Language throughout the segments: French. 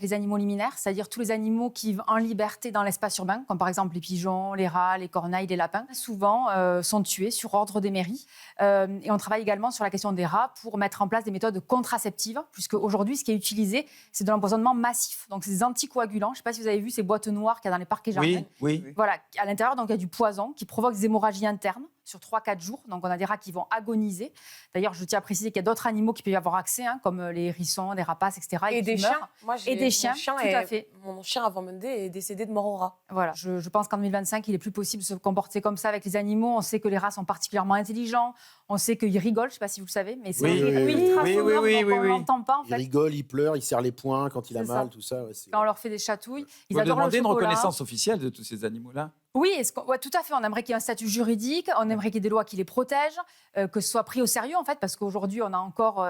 Les animaux liminaires, c'est-à-dire tous les animaux qui vivent en liberté dans l'espace urbain, comme par exemple les pigeons, les rats, les corneilles, les lapins, souvent sont tués sur ordre des mairies. Et on travaille également sur la question des rats pour mettre en place des méthodes contraceptives, puisque aujourd'hui, ce qui est utilisé, c'est de l'empoisonnement massif. Donc, c'est des anticoagulants. Je ne sais pas si vous avez vu ces boîtes noires qu'il y a dans les parcs et jardins. Oui. Voilà, à l'intérieur, donc, il y a du poison qui provoque des hémorragies internes sur 3-4 jours. Donc, on a des rats qui vont agoniser. D'ailleurs, je tiens à préciser qu'il y a d'autres animaux qui peuvent y avoir accès, comme les hérissons, les rapaces, etc. Et des chiens. Moi, et des chiens, tout à fait. Mon chien, avant Monday, est décédé de mort au rat. Voilà, je pense qu'en 2025, il est plus possible de se comporter comme ça avec les animaux. On sait que les rats sont particulièrement intelligents. On sait qu'ils rigolent, je ne sais pas si vous le savez, mais c'est ultra sonore, donc on ne l'entend pas. En fait. Il rigole, il pleure, il serre les poings quand il a mal, tout ça. Quand on leur fait des chatouilles, ils Vous adorent le demandez une chocolat. reconnaissance officielle de tous ces animaux-là? Oui, tout à fait. On aimerait qu'il y ait un statut juridique, on aimerait qu'il y ait des lois qui les protègent, que ce soit pris au sérieux, en fait, parce qu'aujourd'hui, on a encore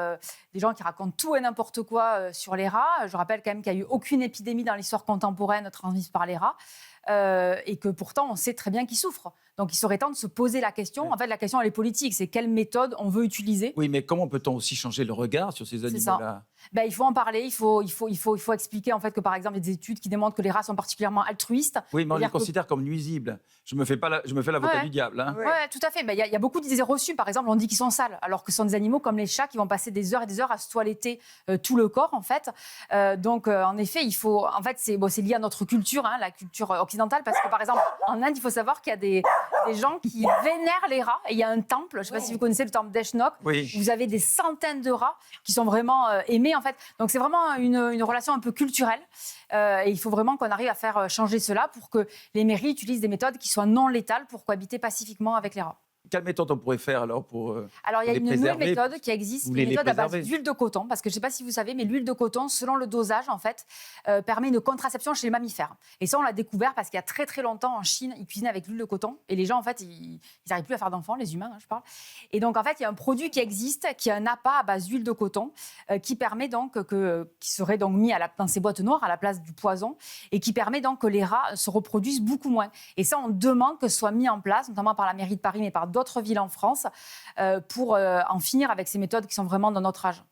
des gens qui racontent tout et n'importe quoi sur les rats. Je rappelle quand même qu'il n'y a eu aucune épidémie dans l'histoire contemporaine transmise par les rats. Et que pourtant, on sait très bien qu'ils souffrent. Donc, il serait temps de se poser la question. En fait, la question, elle est politique. C'est quelle méthode on veut utiliser. Oui, mais comment peut-on aussi changer le regard sur ces animaux-là? Il faut en parler. Il faut expliquer en fait que, par exemple, il y a des études qui démontrent que les rats sont particulièrement altruistes. Oui, mais on les considère comme nuisibles. Je me fais l'avocat du diable. Oui, tout à fait. Il y a beaucoup d'idées reçues. Par exemple, on dit qu'ils sont sales, alors que ce sont des animaux comme les chats qui vont passer des heures et des heures à se toiletter tout le corps, en fait. Donc, en effet, c'est lié à notre culture, la culture occidentale, parce que, par exemple, en Inde, il faut savoir qu'il y a des gens qui vénèrent les rats. Et il y a un temple, je ne sais pas si vous connaissez le temple d'Eshnok, où vous avez des centaines de rats qui sont vraiment aimés, en fait. Donc, c'est vraiment une relation un peu culturelle. Et il faut vraiment qu'on arrive à faire changer cela pour que les mairies utilisent des méthodes qui soient non létales pour cohabiter pacifiquement avec les rats. Quelle méthode on pourrait faire alors pour Alors, il y a une nouvelle méthode qui existe, une méthode à base d'huile de coton, parce que je ne sais pas si vous savez, mais l'huile de coton, selon le dosage, en fait, permet une contraception chez les mammifères. Et ça, on l'a découvert parce qu'il y a très très longtemps, en Chine, ils cuisinaient avec l'huile de coton. Et les gens, en fait, ils n'arrivent plus à faire d'enfants, les humains, je parle. Et donc, en fait, il y a un produit qui existe, qui est un appât à base d'huile de coton, qui permet donc qui serait donc mis dans ces boîtes noires à la place du poison, et qui permet donc que les rats se reproduisent beaucoup moins. Et ça, on demande que ce soit mis en place, notamment par la mairie de Paris, mais par d'autres villes en France, pour en finir avec ces méthodes qui sont vraiment dans notre âge.